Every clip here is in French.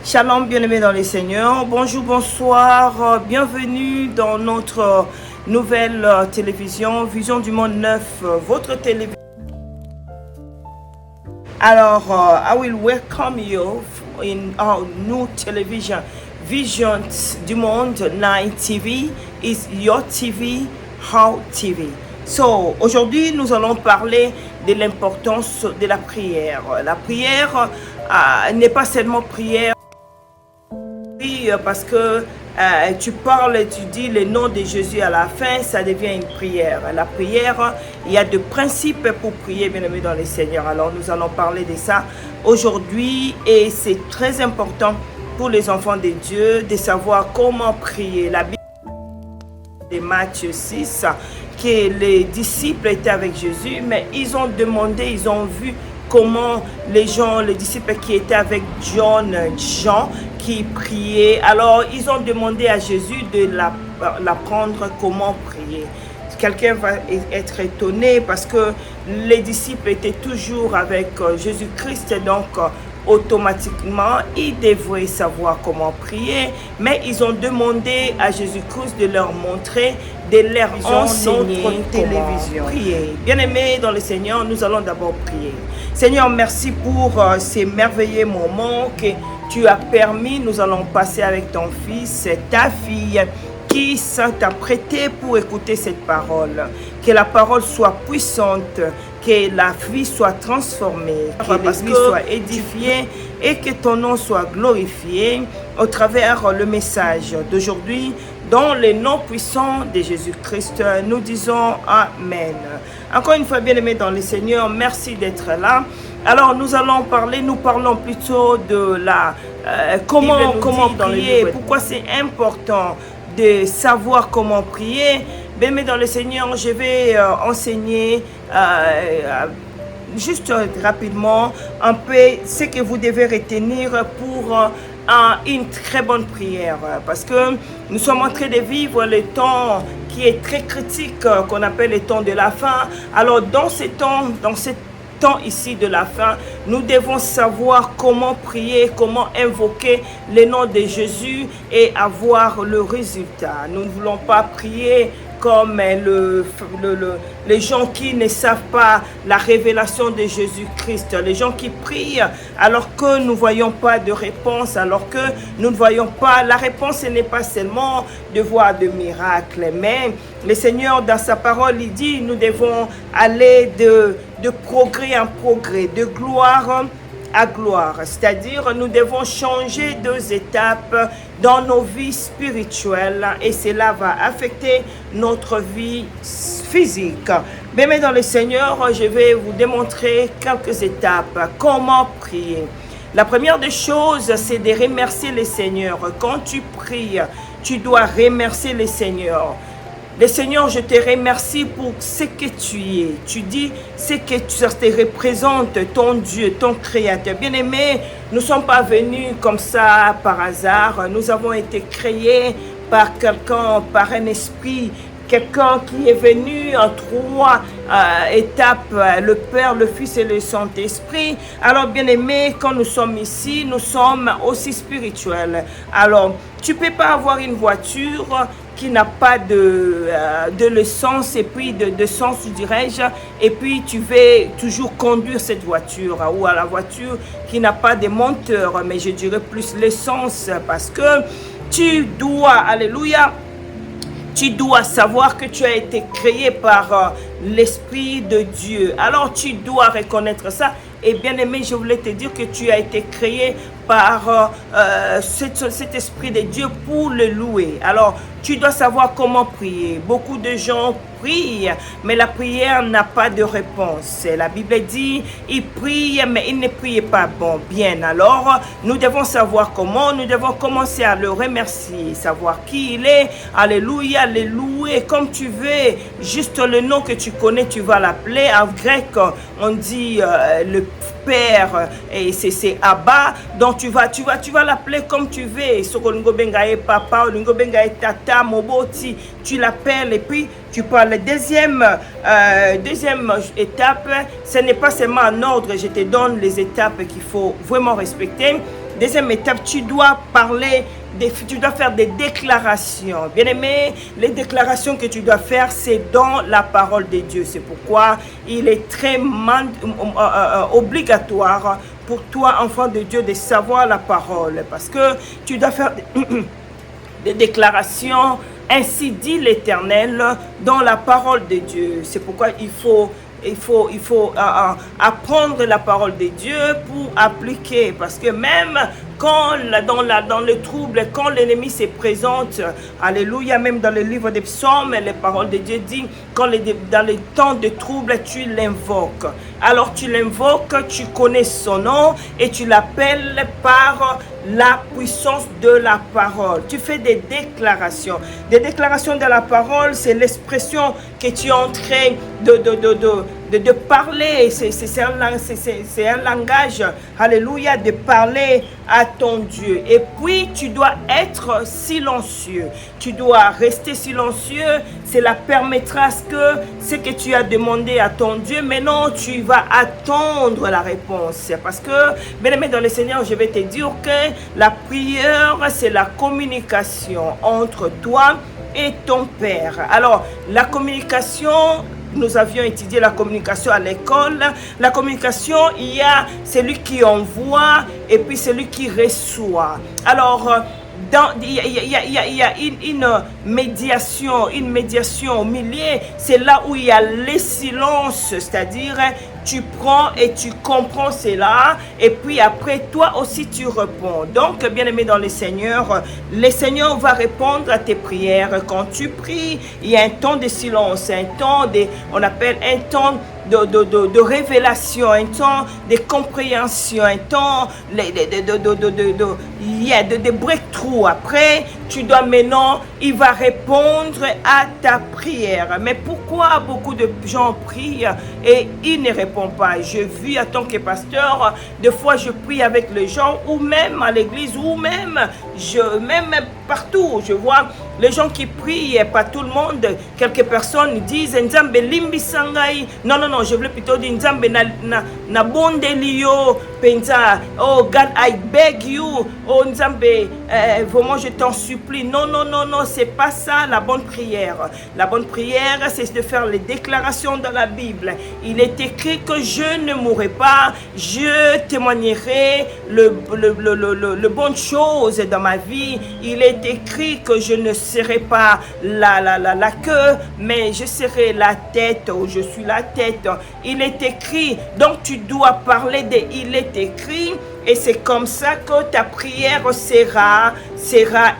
Shalom, bien-aimés dans les Seigneurs. Bonjour, bonsoir. Bienvenue dans notre nouvelle télévision, Vision du Monde 9, votre télévision. Alors, I will welcome you in our new television, Vision du Monde 9 TV is your TV, how TV. So, aujourd'hui, nous allons parler de l'importance de la prière. La prière n'est pas seulement prière. Parce que tu parles et tu dis le nom de Jésus à la fin, ça devient une prière. La prière, il y a des principes pour prier, bien aimé dans les Seigneurs. Alors nous allons parler de ça aujourd'hui et c'est très important pour les enfants de Dieu de savoir comment prier. La Bible de Matthieu 6, que les disciples étaient avec Jésus, mais ils ont demandé, ils ont vu comment les disciples qui étaient avec Jean, qui priaient. Alors, ils ont demandé à Jésus de l'apprendre comment prier. Quelqu'un va être étonné parce que les disciples étaient toujours avec Jésus-Christ, donc automatiquement, ils devraient savoir comment prier, mais ils ont demandé à Jésus-Christ de leur montrer, de leur enseigner comment prier. Bien-aimés dans le Seigneur, nous allons d'abord prier. Seigneur, merci pour ces merveilleux moments que tu as permis. Nous allons passer avec ton fils, ta fille, qui s'est apprêté pour écouter cette parole. Que la parole soit puissante, que la vie soit transformée, que l'église soit édifiée et que ton nom soit glorifié au travers le message d'aujourd'hui. Dans le nom puissant de Jésus-Christ, nous disons Amen. Encore une fois, bien-aimés dans le Seigneur, merci d'être là. Alors, nous parlons plutôt de la comment prier, pourquoi c'est important de savoir comment prier. Bien-aimés dans le Seigneur, je vais enseigner juste rapidement un peu ce que vous devez retenir pour une très bonne prière, parce que nous sommes en train de vivre le temps qui est très critique, qu'on appelle le temps de la fin. Alors dans ce temps ici de la fin, nous devons savoir comment prier, comment invoquer le nom de Jésus et avoir le résultat. Nous ne voulons pas prier comme les gens qui ne savent pas la révélation de Jésus-Christ, les gens qui prient alors que nous ne voyons pas de réponse, alors que nous ne voyons pas, la réponse ce n'est pas seulement de voir de miracles, mais le Seigneur dans sa parole, il dit, nous devons aller de progrès en progrès, de gloire à gloire, c'est-à-dire nous devons changer 2 étapes dans nos vies spirituelles et cela va affecter notre vie physique. Bien, dans le Seigneur, je vais vous démontrer quelques étapes, comment prier. La première des choses, c'est de remercier le Seigneur. Quand tu pries, tu dois remercier le Seigneur. Le Seigneur, je te remercie pour ce que tu es. Tu dis ce que tu te représente, ton Dieu, ton Créateur. Bien-aimé, nous ne sommes pas venus comme ça par hasard. Nous avons été créés par quelqu'un, par un esprit, quelqu'un qui est venu en 3 étapes, le Père, le Fils et le Saint-Esprit. Alors, bien-aimé, quand nous sommes ici, nous sommes aussi spirituels. Alors, tu ne peux pas avoir une voiture qui n'a pas de l'essence et puis de sens, dirais-je, et puis tu veux toujours conduire cette voiture, ou à la voiture qui n'a pas de moteur, mais je dirais plus l'essence, parce que tu dois, alléluia, tu dois savoir que tu as été créé par l'Esprit de Dieu. Alors tu dois reconnaître ça. Et bien aimé, je voulais te dire que tu as été créé par cet Esprit de Dieu pour le louer. Alors, tu dois savoir comment prier. Beaucoup de gens prient, mais la prière n'a pas de réponse. La Bible dit, ils prient, mais ils ne prient pas bien. Alors, nous devons savoir comment. Nous devons commencer à le remercier, savoir qui il est. Alléluia, le louer comme tu veux. Juste le nom que tu connais, tu vas l'appeler. En grec, on dit le Père, et c'est Abba. Donc tu vas l'appeler comme tu veux. Sokolingo bengae papa, olingo bengae tata, moboti, tu l'appelles et puis tu parles. Deuxième étape, ce n'est pas seulement en ordre, je te donne les étapes qu'il faut vraiment respecter. Deuxième étape, tu dois parler, tu dois faire des déclarations. Bien-aimé, les déclarations que tu dois faire, c'est dans la parole de Dieu. C'est pourquoi il est très obligatoire pour toi, enfant de Dieu, de savoir la parole. Parce que tu dois faire des déclarations. Ainsi dit l'Éternel dans la parole de Dieu. C'est pourquoi il faut apprendre la parole de Dieu pour appliquer. Parce que même quand dans le trouble, quand l'ennemi se présente, alléluia, même dans le livre des psaumes, les paroles de Dieu disent, dans les temps de trouble, tu l'invoques. Alors tu l'invoques, tu connais son nom et tu l'appelles par la puissance de la parole. Tu fais des déclarations. Des déclarations de la parole, c'est l'expression que tu es en train de parler. C'est un langage, alléluia, de parler à ton Dieu. Et puis, tu dois être silencieux. Tu dois rester silencieux. Cela permettra que ce que tu as demandé à ton Dieu, maintenant, tu vas attendre la réponse. Parce que, bien-aimé dans le Seigneur, je vais te dire que la prière, c'est la communication entre toi et ton Père. Alors, la communication, nous avions étudié la communication à l'école. La communication, il y a celui qui envoie et puis celui qui reçoit. Alors, il y a une médiation au milieu. C'est là où il y a les silences, c'est-à-dire tu prends et tu comprends cela et puis après toi aussi tu réponds. Donc bien-aimé dans le Seigneur va répondre à tes prières. Quand tu pries, il y a un temps de silence, on appelle un temps de révélation, un temps de compréhension, un temps de breakthrough. Après, tu dois maintenant, il va répondre à ta prière. Mais pourquoi beaucoup de gens prient et ils ne répondent pas? Je vis en tant que pasteur, des fois je prie avec les gens, ou même à l'église, ou même partout. Je vois les gens qui prient, pas tout le monde. Quelques personnes disent Nzambe limbi sangai. Non, je voulais plutôt dire Nzambe na bonde liyo penza. Oh God, I beg you. Oh Nzambe, vraiment je t'en supplie. Non, c'est pas ça la bonne prière. La bonne prière, c'est de faire les déclarations dans la Bible. Il est écrit que je ne mourrai pas, je témoignerai le bonne chose dans ma vie. Il est écrit que je ne serai pas la queue, mais je serai la tête, ou je suis la tête. Il est écrit, donc tu dois parler de il est écrit. Et c'est comme ça que ta prière sera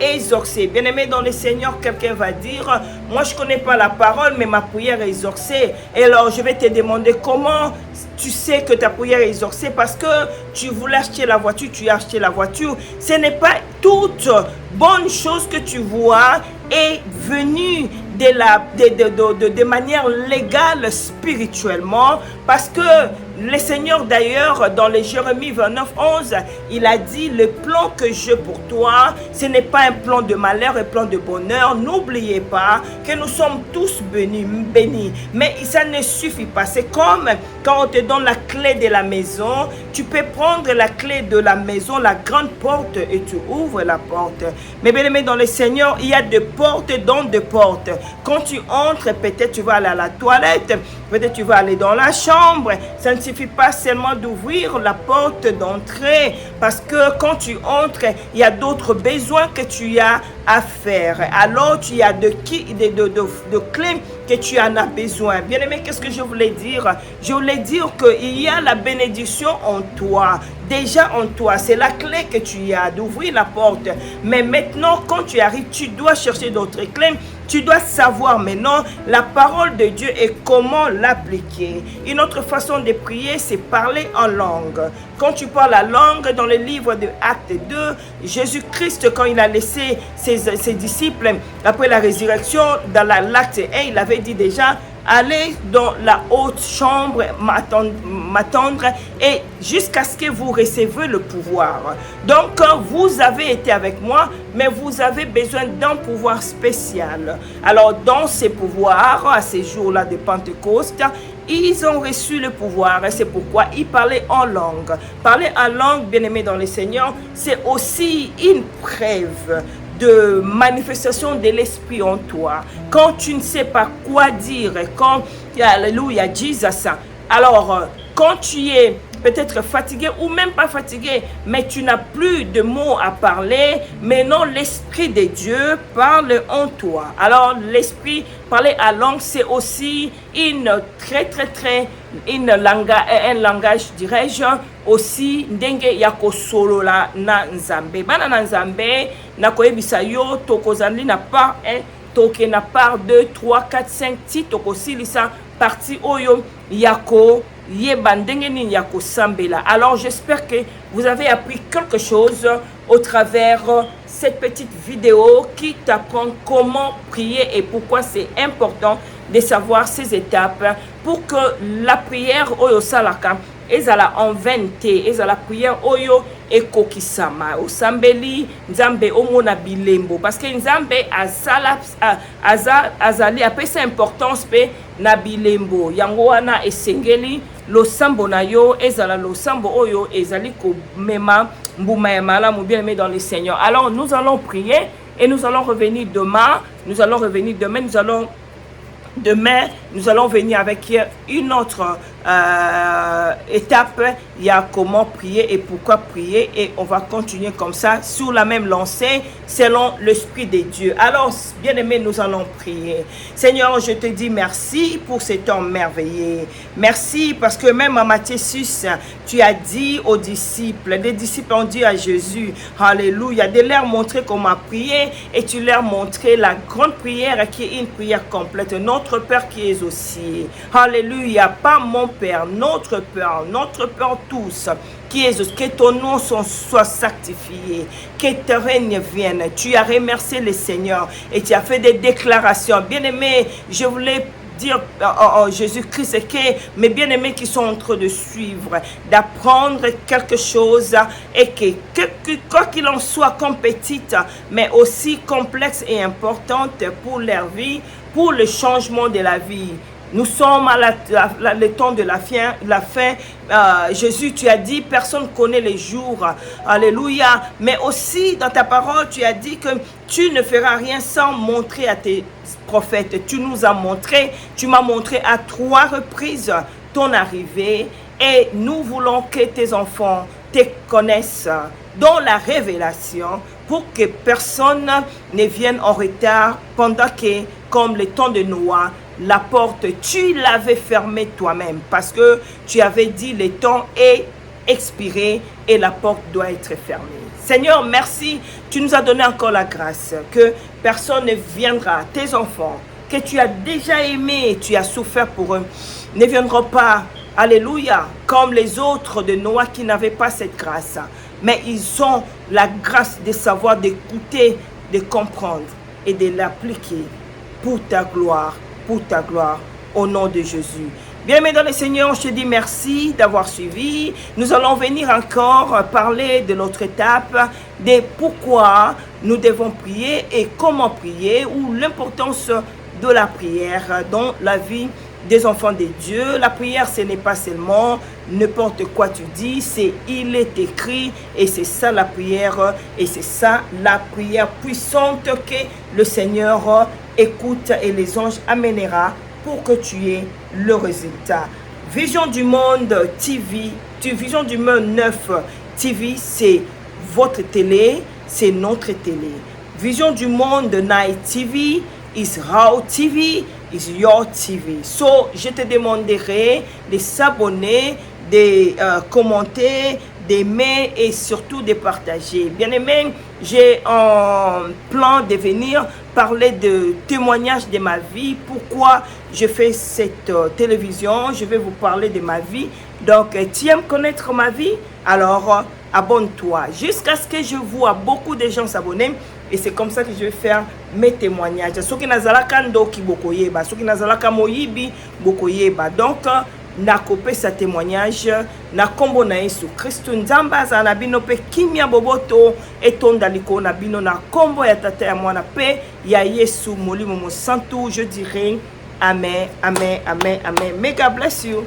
exaucée. Bien-aimé dans le Seigneur, quelqu'un va dire, moi je ne connais pas la parole, mais ma prière est exaucée. Et alors je vais te demander comment tu sais que ta prière est exaucée, parce que tu voulais acheter la voiture, tu as acheté la voiture. Ce n'est pas toute bonne chose que tu vois est venue de manière légale spirituellement, parce que le Seigneur d'ailleurs dans les Jérémie 29:11, il a dit le plan que j'ai pour toi, ce n'est pas un plan de malheur, un plan de bonheur. N'oubliez pas que nous sommes tous bénis, mais ça ne suffit pas. C'est comme quand on te donne la clé de la maison, tu peux prendre la clé de la maison, la grande porte, et tu ouvres la porte. Mais bien aimé dans le Seigneur, il y a des portes dans des portes. Quand tu entres, peut-être tu vas aller à la toilette, peut-être tu vas aller dans la chambre. Ça ne suffit pas seulement d'ouvrir la porte d'entrée, parce que quand tu entres, il y a d'autres besoins que tu as à faire. Alors tu as de clés que tu en as besoin. Bien aimé, qu'est-ce que je voulais dire? Je voulais dire qu'il y a la bénédiction en toi. Déjà en toi, c'est la clé que tu as d'ouvrir la porte. Mais maintenant, quand tu arrives, tu dois chercher d'autres clés. Tu dois savoir maintenant la parole de Dieu et comment l'appliquer. Une autre façon de prier, c'est parler en langue. Quand tu parles la langue, dans le livre de Actes 2, Jésus-Christ, quand il a laissé ses disciples, après la résurrection, dans l'acte 1, il avait dit déjà, allez dans la haute chambre m'attendre et jusqu'à ce que vous receviez le pouvoir. Donc, vous avez été avec moi, mais vous avez besoin d'un pouvoir spécial. Alors, dans ces pouvoirs, à ces jours-là de Pentecôte, ils ont reçu le pouvoir et c'est pourquoi ils parlaient en langue. Parler en langue, bien-aimé dans le Seigneur, c'est aussi une preuve de manifestation de l'esprit en toi. Quand tu ne sais pas quoi dire, quand, alléluia, Jesus, alors quand tu es peut-être fatigué ou même pas fatigué, mais tu n'as plus de mots à parler, mais non, l'Esprit de Dieu parle en toi. Alors, l'Esprit, parler à langue, c'est aussi un langage, dirais-je, aussi, ndenge yako solo la na nzambe. Bana na nzambe, na koyebisa yo, tokozandi na part 1, toke na part 2, 3, 4, 5, ti tokosilisa parti oyo yako alors j'espère que vous avez appris quelque chose au travers cette petite vidéo qui t'apprend comment prier et pourquoi c'est important de savoir ces étapes pour que la prière oyo salaka ezala en vainté, ezala prière oyo ekokisama osambeli nzambe omona bilembo parce que nzambe azali apesa importance pe na bilembo yango wana esengeli losambo na yo ezala losambo oyo ezali komema mbuma ya malamu bien-aimé dans le Seigneur. Alors nous allons prier et nous allons revenir demain, demain, nous allons venir avec une autre étape. Il y a comment prier et pourquoi prier. Et on va continuer comme ça, sur la même lancée, selon l'Esprit de Dieu. Alors, bien-aimés, nous allons prier. Seigneur, je te dis merci pour ce temps merveilleux. Merci parce que même à Matthieu 6, tu as dit aux disciples, les disciples ont dit à Jésus, alléluia, de leur montrer comment prier et tu leur montrais la grande prière qui est une prière complète. Notre Père qui est aussi, alléluia, pas mon Père, notre Père tous, qui est, que ton nom soit sanctifié, que ton règne vienne. Tu as remercié le Seigneur et tu as fait des déclarations. Bien-aimé, je voulais dire Jésus-Christ que mes bien-aimés qui sont en train de suivre, d'apprendre quelque chose et que quoi qu'il en soit comme petite, mais aussi complexe et importante pour leur vie, pour le changement de la vie. Nous sommes à le temps de la fin. Jésus, tu as dit, personne ne connaît les jours. Alléluia. Mais aussi, dans ta parole, tu as dit que tu ne feras rien sans montrer à tes prophètes. Tu nous as montré, tu m'as montré à 3 reprises ton arrivée. Et nous voulons que tes enfants te connaissent dans la révélation pour que personne ne vienne en retard pendant que, comme le temps de Noah, la porte, tu l'avais fermée toi-même parce que tu avais dit le temps est expiré et la porte doit être fermée. Seigneur, merci. Tu nous as donné encore la grâce que personne ne viendra, tes enfants, que tu as déjà aimés, tu as souffert pour eux, ne viendront pas, alléluia, comme les autres de Noah qui n'avaient pas cette grâce. Mais ils ont la grâce de savoir, d'écouter, de comprendre et de l'appliquer pour ta gloire, au nom de Jésus. Bien-aimé dans le Seigneur, je te dis merci d'avoir suivi. Nous allons venir encore parler de notre étape, de pourquoi nous devons prier et comment prier, ou l'importance de la prière dans la vie des enfants de Dieu. La prière, ce n'est pas seulement n'importe quoi tu dis, c'est il est écrit et c'est ça la prière et c'est ça la prière puissante que le Seigneur écoute et les anges amènera pour que tu aies le résultat. Vision du Monde TV, Vision du Monde 9 TV, c'est votre télé, c'est notre télé. Vision du Monde Night TV is How TV, is your TV. So, je te demanderai de s'abonner, de commenter, d'aimer et surtout de partager. Bien aimé, j'ai un plan de venir parler de témoignages de ma vie. Pourquoi je fais cette télévision? Je vais vous parler de ma vie. Donc, tu aimes connaître ma vie? Alors, abonne-toi. Jusqu'à ce que je vois beaucoup de gens s'abonner. Et c'est comme ça que je vais faire mes témoignages. Ceux qui nazalaka ndoki bokoyeba, ceux qui nazalaka moyibi bokoyeba. Donc, na kopé sa témoignage na kombo na Yesu Kristo nzamba za na bino pe kimia boboto etonda liko na bino na kombo ya tata ya mwana pe ya Yesu molimo mo santu. Je dirais Amen, amen, amen, amen. May God bless you.